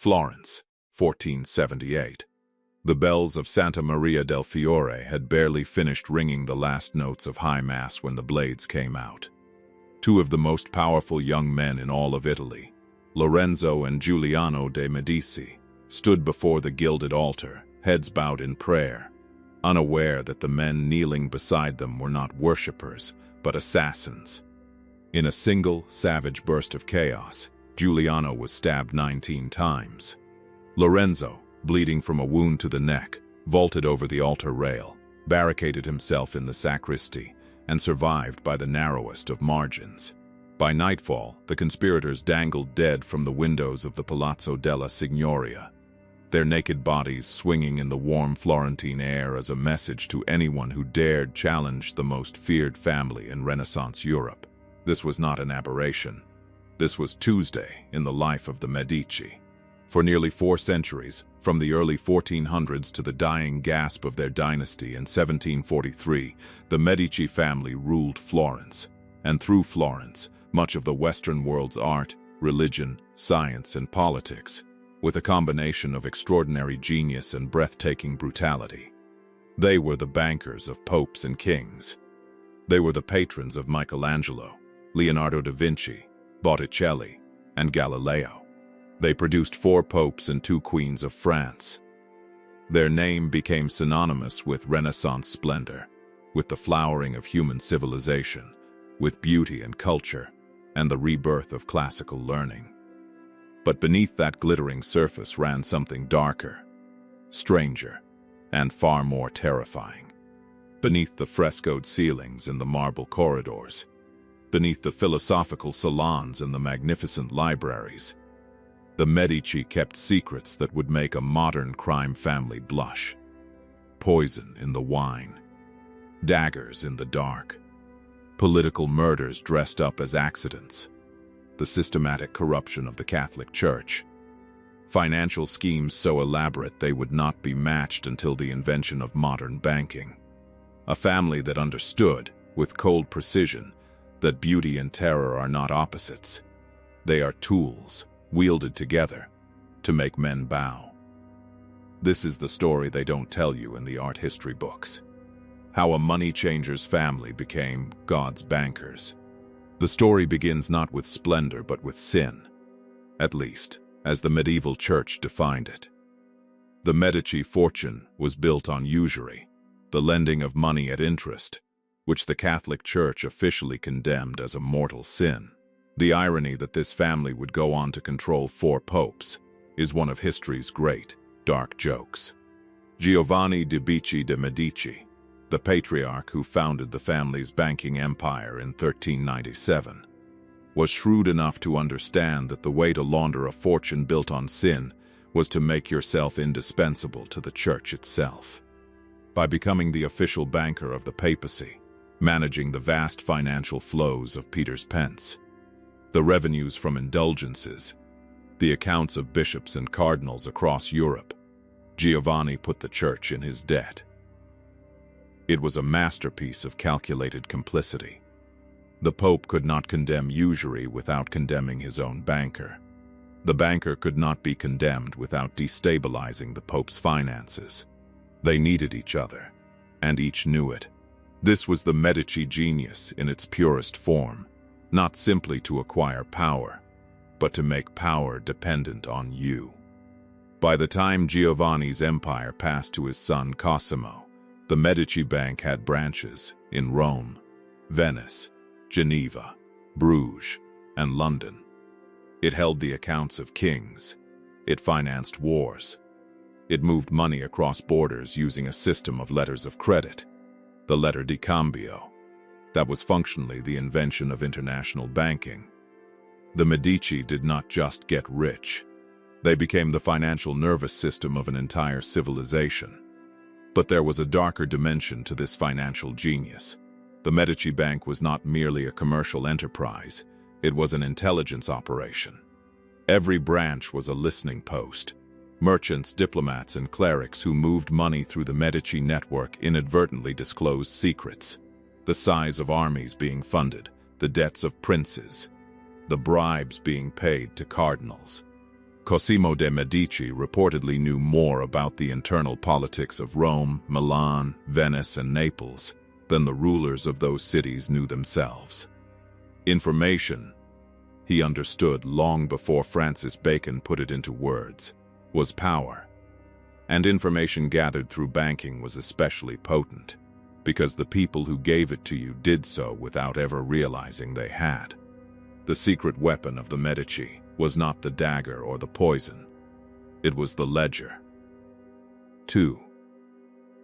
Florence, 1478. The bells of Santa Maria del Fiore had barely finished ringing the last notes of High Mass when the blades came out. Two of the most powerful young men in all of Italy, Lorenzo and Giuliano de' Medici, stood before the gilded altar, heads bowed in prayer, unaware that the men kneeling beside them were not worshippers, but assassins. In a single, savage burst of chaos, Giuliano was stabbed 19 times. Lorenzo, bleeding from a wound to the neck, vaulted over the altar rail, barricaded himself in the sacristy, and survived by the narrowest of margins. By nightfall, the conspirators dangled dead from the windows of the Palazzo della Signoria, their naked bodies swinging in the warm Florentine air as a message to anyone who dared challenge the most feared family in Renaissance Europe. This was not an aberration. This was Tuesday in the life of the Medici. For nearly 4 centuries, from the early 1400s to the dying gasp of their dynasty in 1743, the Medici family ruled Florence, and through Florence, much of the Western world's art, religion, science, and politics, with a combination of extraordinary genius and breathtaking brutality. They were the bankers of popes and kings. They were the patrons of Michelangelo, Leonardo da Vinci, Botticelli, and Galileo. They produced 4 popes and 2 queens of France. Their name became synonymous with Renaissance splendor, with the flowering of human civilization, with beauty and culture, and the rebirth of classical learning. But beneath that glittering surface ran something darker, stranger, and far more terrifying. Beneath the frescoed ceilings and the marble corridors, beneath the philosophical salons and the magnificent libraries, the Medici kept secrets that would make a modern crime family blush. Poison in the wine, daggers in the dark, political murders dressed up as accidents, the systematic corruption of the Catholic Church, financial schemes so elaborate they would not be matched until the invention of modern banking. A family that understood, with cold precision, that beauty and terror are not opposites. They are tools, wielded together, to make men bow. This is the story they don't tell you in the art history books. How a money changer's family became God's bankers. The story begins not with splendor but with sin, at least, as the medieval church defined it. The Medici fortune was built on usury, the lending of money at interest, which the Catholic Church officially condemned as a mortal sin. The irony that this family would go on to control 4 popes is one of history's great, dark jokes. Giovanni de' Medici, the patriarch who founded the family's banking empire in 1397, was shrewd enough to understand that the way to launder a fortune built on sin was to make yourself indispensable to the church itself. By becoming the official banker of the papacy, managing the vast financial flows of Peter's pence, the revenues from indulgences, the accounts of bishops and cardinals across Europe, Giovanni put the church in his debt. It was a masterpiece of calculated complicity. The Pope could not condemn usury without condemning his own banker. The banker could not be condemned without destabilizing the Pope's finances. They needed each other, and each knew it. This was the Medici genius in its purest form, not simply to acquire power, but to make power dependent on you. By the time Giovanni's empire passed to his son Cosimo, the Medici Bank had branches in Rome, Venice, Geneva, Bruges, and London. It held the accounts of kings. It financed wars. It moved money across borders using a system of letters of credit, the letter di cambio. That was functionally the invention of international banking. The Medici did not just get rich. They became the financial nervous system of an entire civilization. But there was a darker dimension to this financial genius. The Medici Bank was not merely a commercial enterprise, it was an intelligence operation. Every branch was a listening post. Merchants, diplomats, and clerics who moved money through the Medici network inadvertently disclosed secrets. The size of armies being funded, the debts of princes, the bribes being paid to cardinals. Cosimo de' Medici reportedly knew more about the internal politics of Rome, Milan, Venice, and Naples than the rulers of those cities knew themselves. Information, he understood long before Francis Bacon put it into words, was power. And information gathered through banking was especially potent, because the people who gave it to you did so without ever realizing they had. The secret weapon of the Medici was not the dagger or the poison. It was the ledger. 2.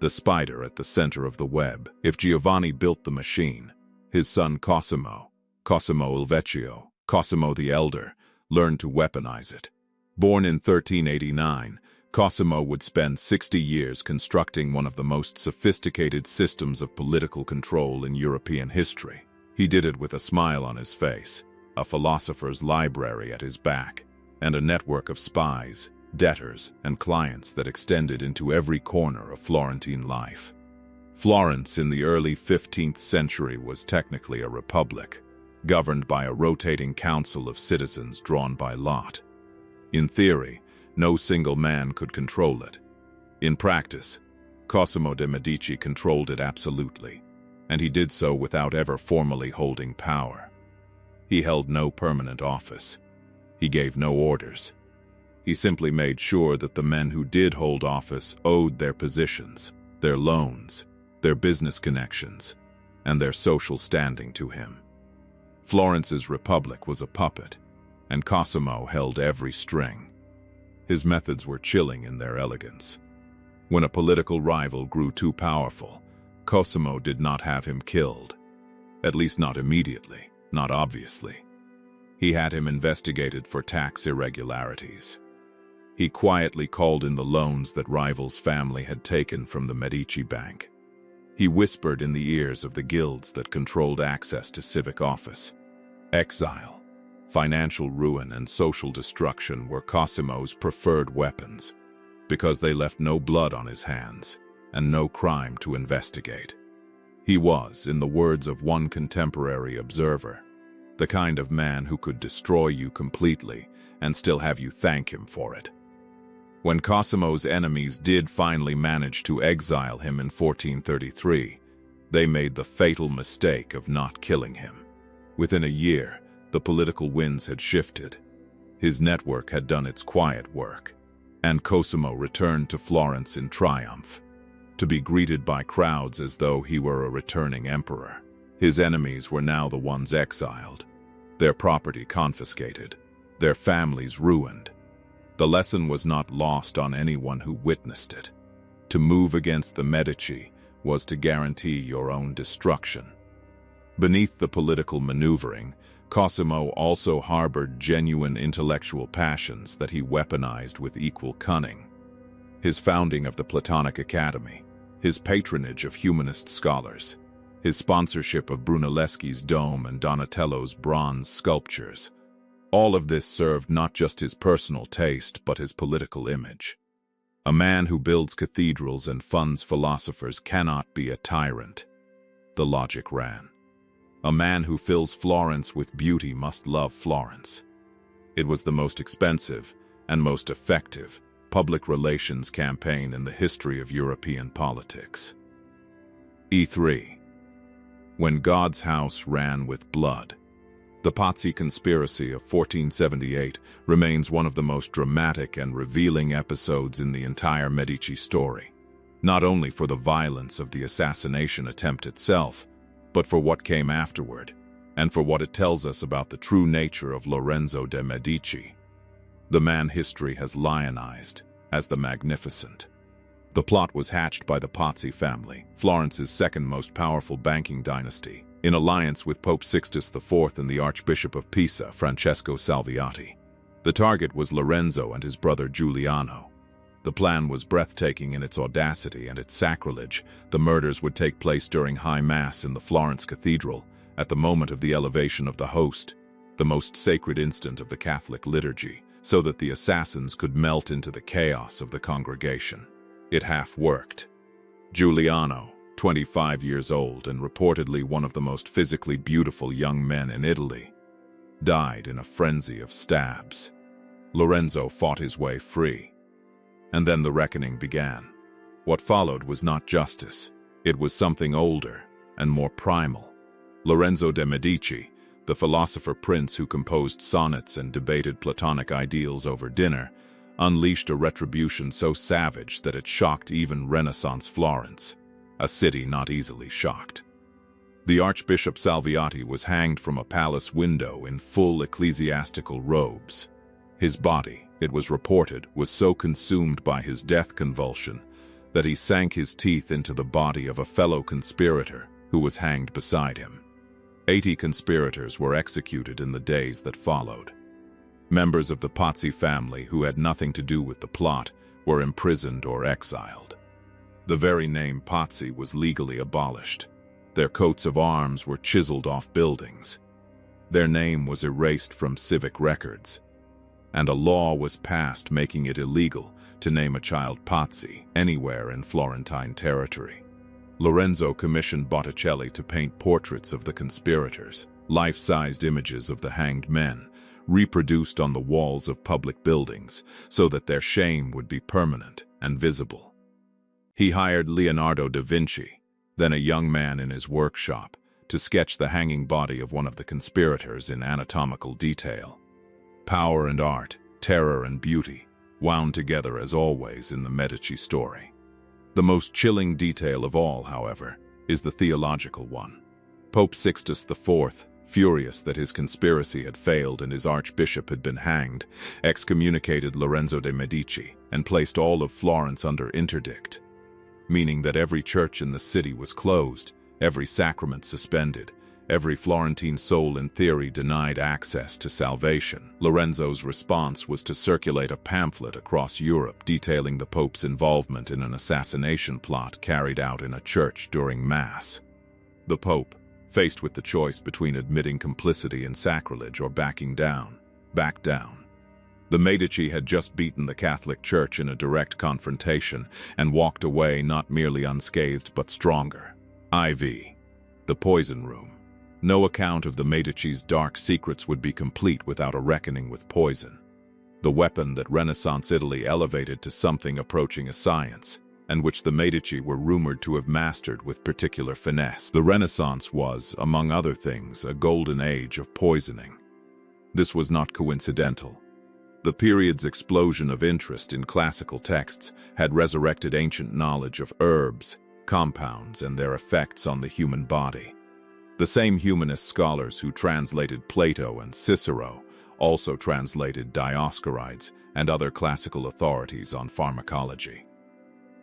The spider at the center of the web. If Giovanni built the machine, his son Cosimo il Vecchio, Cosimo the Elder, learned to weaponize it. Born in 1389, Cosimo would spend 60 years constructing one of the most sophisticated systems of political control in European history. He did it with a smile on his face, a philosopher's library at his back, and a network of spies, debtors, and clients that extended into every corner of Florentine life. Florence in the early 15th century was technically a republic, governed by a rotating council of citizens drawn by lot. In theory, no single man could control it. In practice, Cosimo de' Medici controlled it absolutely, and he did so without ever formally holding power. He held no permanent office. He gave no orders. He simply made sure that the men who did hold office owed their positions, their loans, their business connections, and their social standing to him. Florence's republic was a puppet, and Cosimo held every string. His methods were chilling in their elegance. When a political rival grew too powerful, Cosimo did not have him killed. At least not immediately, not obviously. He had him investigated for tax irregularities. He quietly called in the loans that rival's family had taken from the Medici Bank. He whispered in the ears of the guilds that controlled access to civic office. Exile, financial ruin, and social destruction were Cosimo's preferred weapons, because they left no blood on his hands and no crime to investigate. He was, in the words of one contemporary observer, the kind of man who could destroy you completely and still have you thank him for it. When Cosimo's enemies did finally manage to exile him in 1433, they made the fatal mistake of not killing him. Within a year, the political winds had shifted. His network had done its quiet work, and Cosimo returned to Florence in triumph, to be greeted by crowds as though he were a returning emperor. His enemies were now the ones exiled, their property confiscated, their families ruined. The lesson was not lost on anyone who witnessed it. To move against the Medici was to guarantee your own destruction. Beneath the political maneuvering, Cosimo also harbored genuine intellectual passions that he weaponized with equal cunning. His founding of the Platonic Academy, his patronage of humanist scholars, his sponsorship of Brunelleschi's dome and Donatello's bronze sculptures, all of this served not just his personal taste but his political image. A man who builds cathedrals and funds philosophers cannot be a tyrant, the logic ran. A man who fills Florence with beauty must love Florence. It was the most expensive and most effective public relations campaign in the history of European politics. E3. When God's house ran with blood. The Pazzi conspiracy of 1478 remains one of the most dramatic and revealing episodes in the entire Medici story, not only for the violence of the assassination attempt itself, but for what came afterward, and for what it tells us about the true nature of Lorenzo de' Medici, the man history has lionized as the Magnificent. The plot was hatched by the Pazzi family, Florence's second most powerful banking dynasty, in alliance with Pope Sixtus IV and the Archbishop of Pisa, Francesco Salviati. The target was Lorenzo and his brother Giuliano. The plan was breathtaking in its audacity and its sacrilege. The murders would take place during High Mass in the Florence Cathedral, at the moment of the elevation of the host, the most sacred instant of the Catholic liturgy, so that the assassins could melt into the chaos of the congregation. It half worked. Giuliano, 25 years old and reportedly one of the most physically beautiful young men in Italy, died in a frenzy of stabs. Lorenzo fought his way free. And then the reckoning began. What followed was not justice. It was something older and more primal. Lorenzo de' Medici, the philosopher prince who composed sonnets and debated Platonic ideals over dinner, unleashed a retribution so savage that it shocked even Renaissance Florence, a city not easily shocked. The Archbishop Salviati was hanged from a palace window in full ecclesiastical robes. His body, it was reported, was so consumed by his death convulsion that he sank his teeth into the body of a fellow conspirator who was hanged beside him. 80 conspirators were executed in the days that followed. Members of the Pazzi family who had nothing to do with the plot were imprisoned or exiled. The very name Pazzi was legally abolished. Their coats of arms were chiseled off buildings. Their name was erased from civic records. And a law was passed making it illegal to name a child Pazzi anywhere in Florentine territory. Lorenzo commissioned Botticelli to paint portraits of the conspirators, life-sized images of the hanged men, reproduced on the walls of public buildings so that their shame would be permanent and visible. He hired Leonardo da Vinci, then a young man in his workshop, to sketch the hanging body of one of the conspirators in anatomical detail. Power and art, terror and beauty, wound together as always in the Medici story. The most chilling detail of all, however, is the theological one. Pope Sixtus IV, furious that his conspiracy had failed and his archbishop had been hanged, excommunicated Lorenzo de' Medici and placed all of Florence under interdict, meaning that every church in the city was closed, every sacrament suspended, every Florentine soul in theory denied access to salvation. Lorenzo's response was to circulate a pamphlet across Europe detailing the Pope's involvement in an assassination plot carried out in a church during Mass. The Pope, faced with the choice between admitting complicity in sacrilege or backing down, backed down. The Medici had just beaten the Catholic Church in a direct confrontation and walked away not merely unscathed but stronger. IV. The poison room. No account of the Medici's dark secrets would be complete without a reckoning with poison, the weapon that Renaissance Italy elevated to something approaching a science, and which the Medici were rumored to have mastered with particular finesse. The Renaissance was, among other things, a golden age of poisoning. This was not coincidental. The period's explosion of interest in classical texts had resurrected ancient knowledge of herbs, compounds, and their effects on the human body. The same humanist scholars who translated Plato and Cicero also translated Dioscorides and other classical authorities on pharmacology.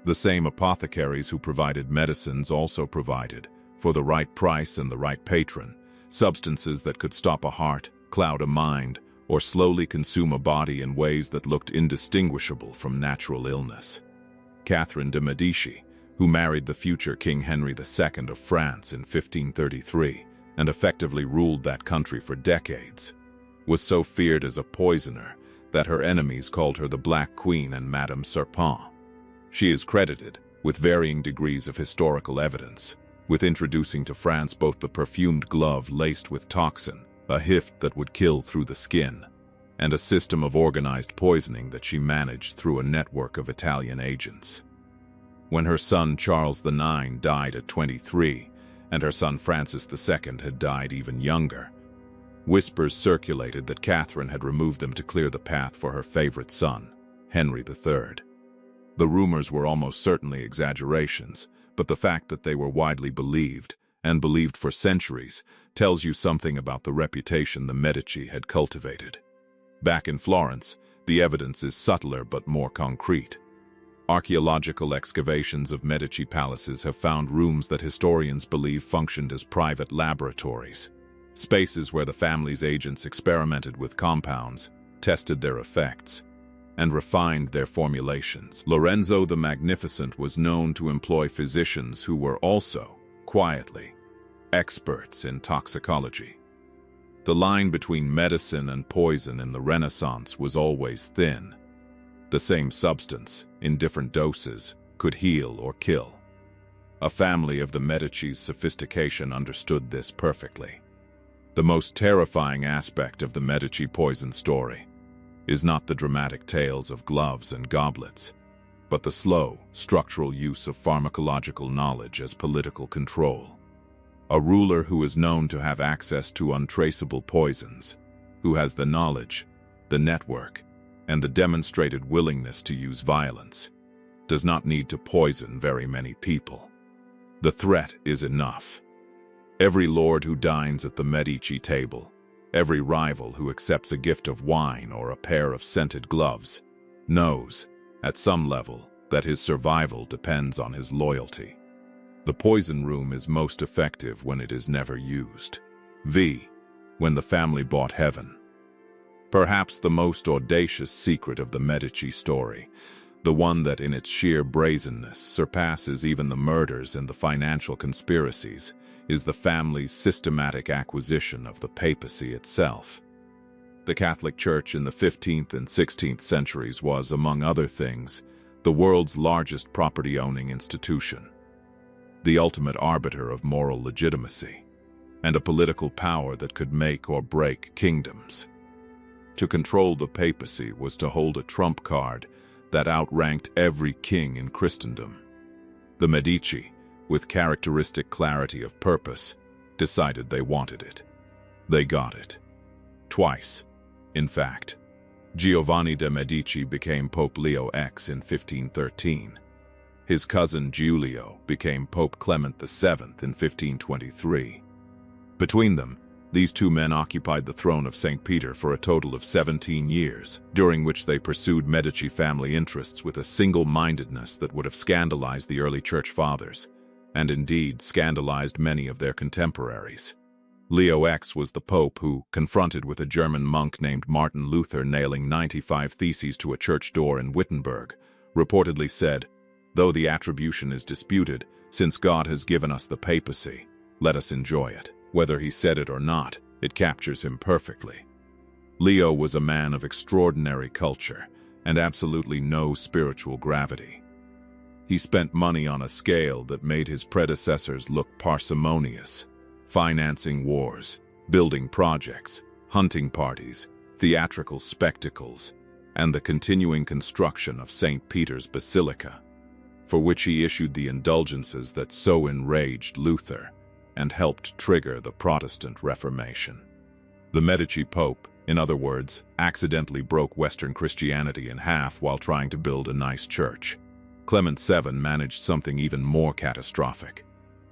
The same apothecaries who provided medicines also provided, for the right price and the right patron, substances that could stop a heart, cloud a mind, or slowly consume a body in ways that looked indistinguishable from natural illness. Catherine de' Medici, who married the future King Henry II of France in 1533 and effectively ruled that country for decades, was so feared as a poisoner that her enemies called her the Black Queen and Madame Serpent. She is credited, with varying degrees of historical evidence, with introducing to France both the perfumed glove laced with toxin, a gift that would kill through the skin, and a system of organized poisoning that she managed through a network of Italian agents. When her son Charles IX died at 23, and her son Francis II had died even younger, whispers circulated that Catherine had removed them to clear the path for her favorite son, Henry III. The rumors were almost certainly exaggerations, but the fact that they were widely believed, and believed for centuries, tells you something about the reputation the Medici had cultivated. Back in Florence, the evidence is subtler but more concrete. Archaeological excavations of Medici palaces have found rooms that historians believe functioned as private laboratories, spaces where the family's agents experimented with compounds, tested their effects, and refined their formulations. Lorenzo the Magnificent was known to employ physicians who were also, quietly, experts in toxicology. The line between medicine and poison in the Renaissance was always thin. The same substance, in different doses, could heal or kill. A family of the Medici's sophistication understood this perfectly. The most terrifying aspect of the Medici poison story is not the dramatic tales of gloves and goblets, but the slow, structural use of pharmacological knowledge as political control. A ruler who is known to have access to untraceable poisons, who has the knowledge, the network, and the demonstrated willingness to use violence, does not need to poison very many people. The threat is enough. Every lord who dines at the Medici table, every rival who accepts a gift of wine or a pair of scented gloves, knows, at some level, that his survival depends on his loyalty. The poison room is most effective when it is never used. When the family bought heaven. Perhaps the most audacious secret of the Medici story, the one that in its sheer brazenness surpasses even the murders and the financial conspiracies, is the family's systematic acquisition of the papacy itself. The Catholic Church in the 15th and 16th centuries was, among other things, the world's largest property-owning institution, the ultimate arbiter of moral legitimacy, and a political power that could make or break kingdoms. To control the papacy was to hold a trump card that outranked every king in Christendom. The Medici, with characteristic clarity of purpose, decided they wanted it. They got it. Twice, in fact. Giovanni de' Medici became Pope Leo X in 1513. His cousin Giulio became Pope Clement VII in 1523. Between them, these two men occupied the throne of St. Peter for a total of 17 years, during which they pursued Medici family interests with a single-mindedness that would have scandalized the early Church Fathers, and indeed scandalized many of their contemporaries. Leo X was the pope who, confronted with a German monk named Martin Luther nailing 95 theses to a church door in Wittenberg, reportedly said, "Though the attribution is disputed, since God has given us the papacy, let us enjoy it." Whether he said it or not, it captures him perfectly. Leo was a man of extraordinary culture and absolutely no spiritual gravity. He spent money on a scale that made his predecessors look parsimonious, financing wars, building projects, hunting parties, theatrical spectacles, and the continuing construction of St. Peter's Basilica, for which he issued the indulgences that so enraged Luther and helped trigger the Protestant Reformation. The Medici Pope, in other words, accidentally broke Western Christianity in half while trying to build a nice church. Clement VII managed something even more catastrophic.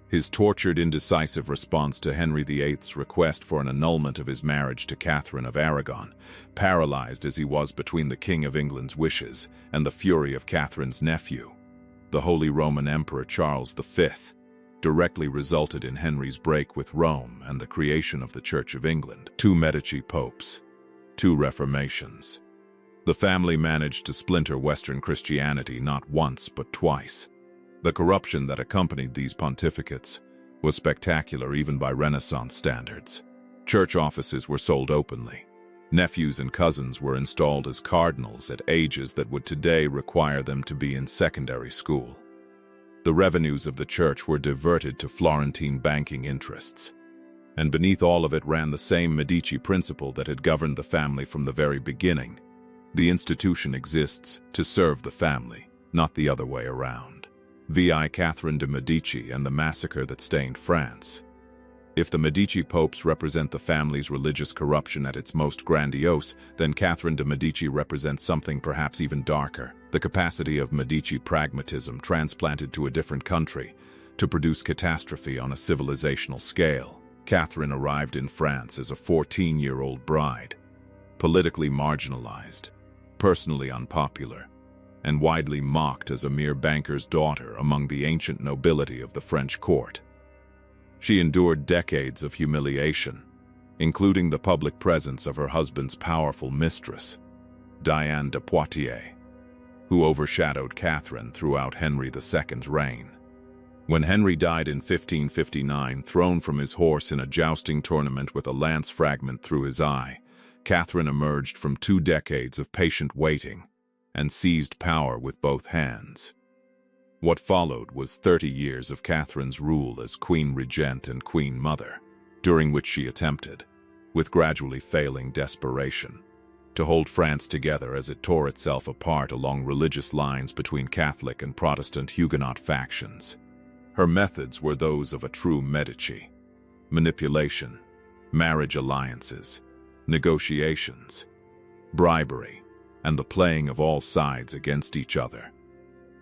His tortured, indecisive response to Henry VIII's request for an annulment of his marriage to Catherine of Aragon, paralyzed as he was between the King of England's wishes and the fury of Catherine's nephew, the Holy Roman Emperor Charles V, directly resulted in Henry's break with Rome and the creation of the Church of England. 2 Medici popes, 2 reformations. The family managed to splinter Western Christianity not once but twice. The corruption that accompanied these pontificates was spectacular even by Renaissance standards. Church offices were sold openly. Nephews and cousins were installed as cardinals at ages that would today require them to be in secondary school. The revenues of the church were diverted to Florentine banking interests. And beneath all of it ran the same Medici principle that had governed the family from the very beginning. The institution exists to serve the family, not the other way around. Vi Catherine de' Medici and the massacre that stained France. If the Medici popes represent the family's religious corruption at its most grandiose, then Catherine de' Medici represents something perhaps even darker, the capacity of Medici pragmatism transplanted to a different country, to produce catastrophe on a civilizational scale. Catherine arrived in France as a 14-year-old bride, politically marginalized, personally unpopular, and widely mocked as a mere banker's daughter among the ancient nobility of the French court. She endured decades of humiliation, including the public presence of her husband's powerful mistress, Diane de Poitiers, who overshadowed Catherine throughout Henry II's reign. When Henry died in 1559, thrown from his horse in a jousting tournament with a lance fragment through his eye, Catherine emerged from 2 decades of patient waiting and seized power with both hands. What followed was 30 years of Catherine's rule as Queen Regent and Queen Mother, during which she attempted, with gradually failing desperation, to hold France together as it tore itself apart along religious lines between Catholic and Protestant Huguenot factions. Her methods were those of a true Medici: manipulation, marriage alliances, negotiations, bribery, and the playing of all sides against each other.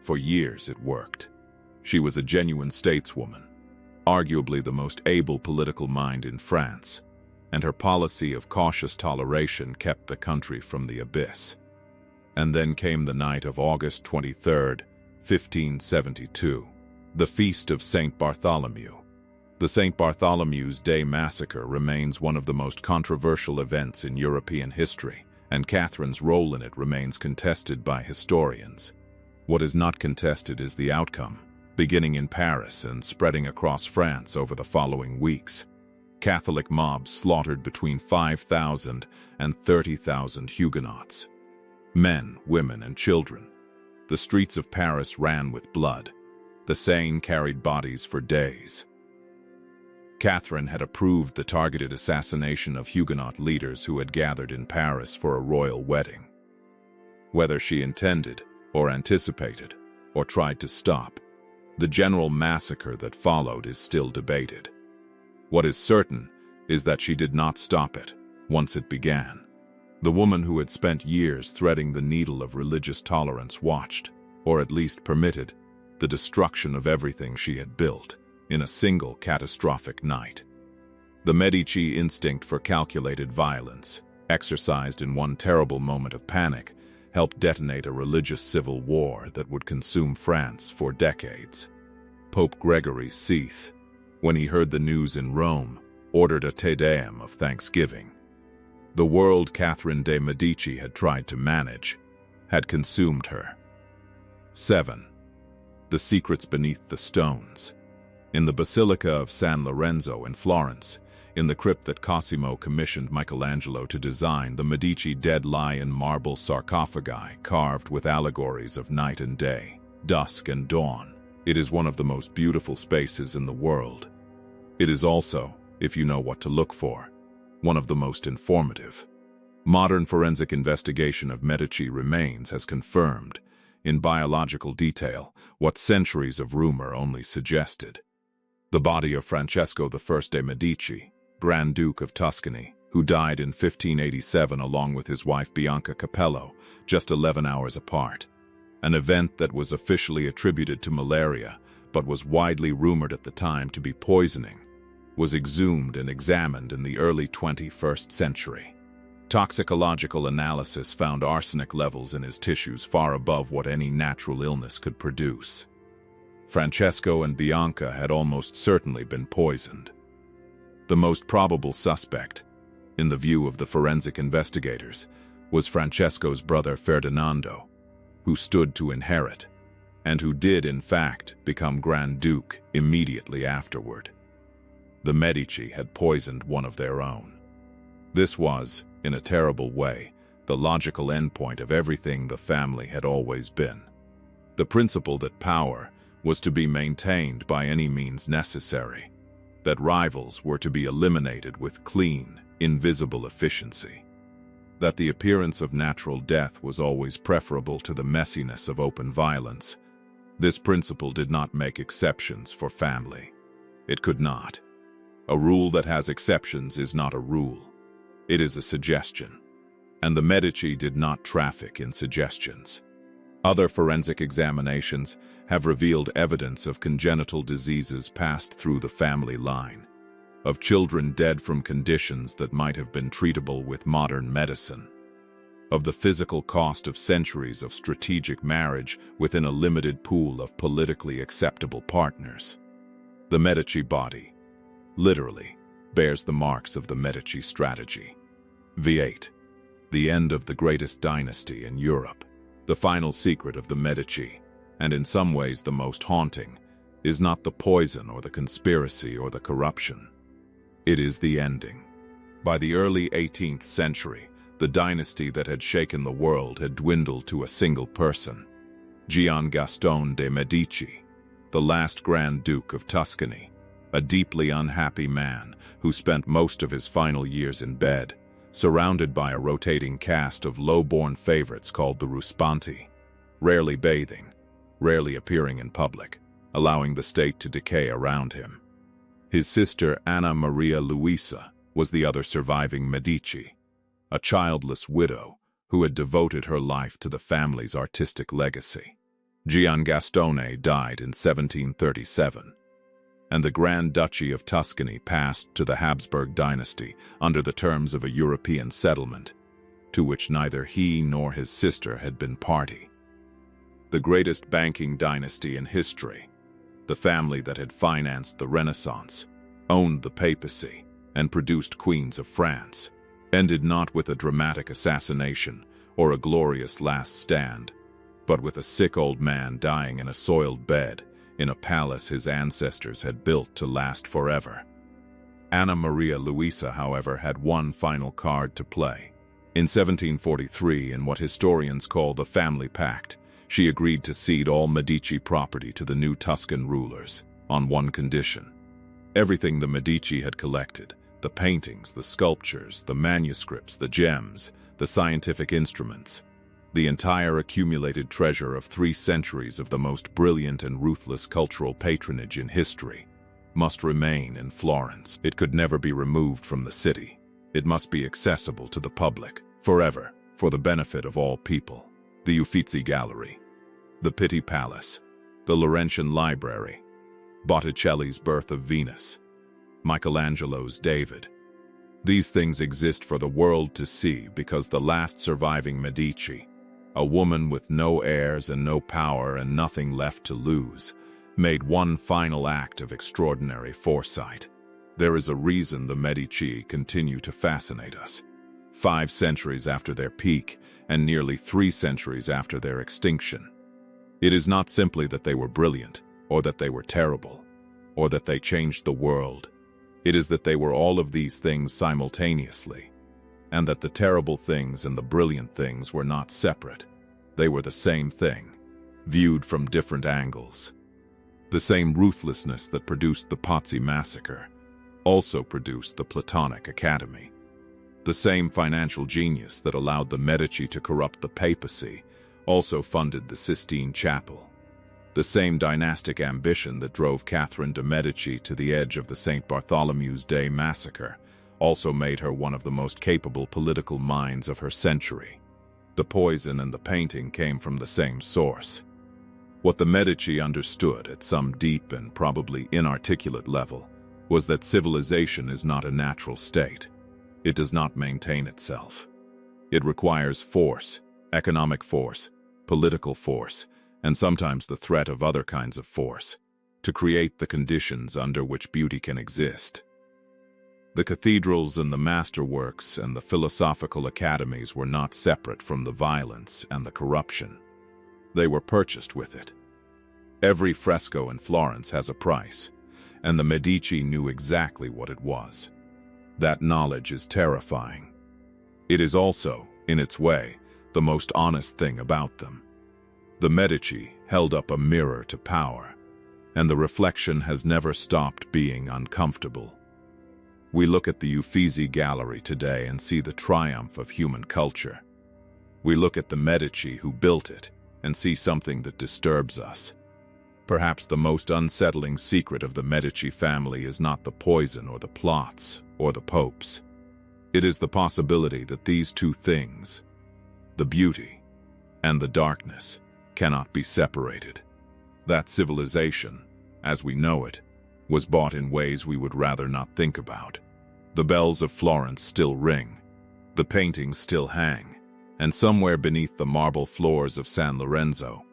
For years it worked. She was a genuine stateswoman, arguably the most able political mind in France, and her policy of cautious toleration kept the country from the abyss. And then came the night of August 23rd, 1572, the Feast of St. Bartholomew. The St. Bartholomew's Day massacre remains one of the most controversial events in European history, and Catherine's role in it remains contested by historians. What is not contested is the outcome, beginning in Paris and spreading across France over the following weeks. Catholic mobs slaughtered between 5,000 and 30,000 Huguenots. Men, women, and children. The streets of Paris ran with blood. The Seine carried bodies for days. Catherine had approved the targeted assassination of Huguenot leaders who had gathered in Paris for a royal wedding. Whether she intended, or anticipated, or tried to stop, the general massacre that followed is still debated. What is certain is that she did not stop it once it began. The woman who had spent years threading the needle of religious tolerance watched, or at least permitted, the destruction of everything she had built in a single catastrophic night. The Medici instinct for calculated violence, exercised in one terrible moment of panic, helped detonate a religious civil war that would consume France for decades. Pope Gregory VI, when he heard the news in Rome, ordered a Te Deum of thanksgiving. The world Catherine de' Medici had tried to manage had consumed her. 7. The secrets beneath the stones. In the Basilica of San Lorenzo in Florence, in the crypt that Cosimo commissioned Michelangelo to design, the Medici dead lie in marble sarcophagi carved with allegories of night and day, dusk and dawn. It is one of the most beautiful spaces in the world. It is also, if you know what to look for, one of the most informative. Modern forensic investigation of Medici remains has confirmed, in biological detail, what centuries of rumor only suggested. The body of Francesco I de' Medici, Grand Duke of Tuscany, who died in 1587 along with his wife Bianca Capello, just 11 hours apart. An event that was officially attributed to malaria, but was widely rumored at the time to be poisoning, was exhumed and examined in the early 21st century. Toxicological analysis found arsenic levels in his tissues far above what any natural illness could produce. Francesco and Bianca had almost certainly been poisoned. The most probable suspect, in the view of the forensic investigators, was Francesco's brother Ferdinando, who stood to inherit, and who did in fact become Grand Duke immediately afterward. The Medici had poisoned one of their own. This was, in a terrible way, the logical endpoint of everything the family had always been. The principle that power was to be maintained by any means necessary, that rivals were to be eliminated with clean, invisible efficiency, that the appearance of natural death was always preferable to the messiness of open violence. This principle did not make exceptions for family. It could not. A rule that has exceptions is not a rule. It is a suggestion. And the Medici did not traffic in suggestions. Other forensic examinations have revealed evidence of congenital diseases passed through the family line, of children dead from conditions that might have been treatable with modern medicine, of the physical cost of centuries of strategic marriage within a limited pool of politically acceptable partners. The Medici body, literally, bears the marks of the Medici strategy. V8. The end of the greatest dynasty in Europe. The final secret of the Medici, and in some ways the most haunting, is not the poison or the conspiracy or the corruption. It is the ending. By the early 18th century, the dynasty that had shaken the world had dwindled to a single person, Gian Gastone de' Medici, the last Grand Duke of Tuscany, a deeply unhappy man who spent most of his final years in bed, surrounded by a rotating cast of low-born favorites called the ruspanti, rarely bathing, rarely appearing in public, allowing the state to decay around him. His sister Anna Maria Luisa was the other surviving Medici, a childless widow who had devoted her life to the family's artistic legacy. Giangastone died in 1737, and the Grand Duchy of Tuscany passed to the Habsburg dynasty under the terms of a European settlement, to which neither he nor his sister had been party. The greatest banking dynasty in history, the family that had financed the Renaissance, owned the papacy, and produced queens of France, ended not with a dramatic assassination or a glorious last stand, but with a sick old man dying in a soiled bed in a palace his ancestors had built to last forever. Anna Maria Luisa, however, had one final card to play. In 1743, in what historians call the Family Pact, she agreed to cede all Medici property to the new Tuscan rulers, on one condition. Everything the Medici had collected, the paintings, the sculptures, the manuscripts, the gems, the scientific instruments, the entire accumulated treasure of 3 centuries of the most brilliant and ruthless cultural patronage in history, must remain in Florence. It could never be removed from the city. It must be accessible to the public, forever, for the benefit of all people. The Uffizi Gallery, the Pitti Palace, the Laurentian Library, Botticelli's Birth of Venus, Michelangelo's David. These things exist for the world to see because the last surviving Medici, a woman with no heirs and no power and nothing left to lose, made one final act of extraordinary foresight. There is a reason the Medici continue to fascinate us. 5 centuries after their peak and nearly 3 centuries after their extinction. It is not simply that they were brilliant, or that they were terrible, or that they changed the world. It is that they were all of these things simultaneously, and that the terrible things and the brilliant things were not separate. They were the same thing, viewed from different angles. The same ruthlessness that produced the Pazzi massacre also produced the Platonic Academy. The same financial genius that allowed the Medici to corrupt the papacy also funded the Sistine Chapel. The same dynastic ambition that drove Catherine de' Medici to the edge of the St. Bartholomew's Day massacre also made her one of the most capable political minds of her century. The poison and the painting came from the same source. What the Medici understood at some deep and probably inarticulate level was that civilization is not a natural state. It does not maintain itself. It requires force, economic force, political force, and sometimes the threat of other kinds of force, to create the conditions under which beauty can exist. The cathedrals and the masterworks and the philosophical academies were not separate from the violence and the corruption. They were purchased with it. Every fresco in Florence has a price, and the Medici knew exactly what it was. That knowledge is terrifying. It is also, in its way, the most honest thing about them. The Medici held up a mirror to power, and the reflection has never stopped being uncomfortable. We look at the Uffizi Gallery today and see the triumph of human culture. We look at the Medici who built it and see something that disturbs us. Perhaps the most unsettling secret of the Medici family is not the poison or the plots or the popes. It is the possibility that these two things, the beauty and the darkness, cannot be separated. That civilization, as we know it, was bought in ways we would rather not think about. The bells of Florence still ring, the paintings still hang, and somewhere beneath the marble floors of San Lorenzo,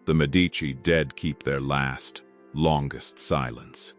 the Medici dead keep their last, longest silence.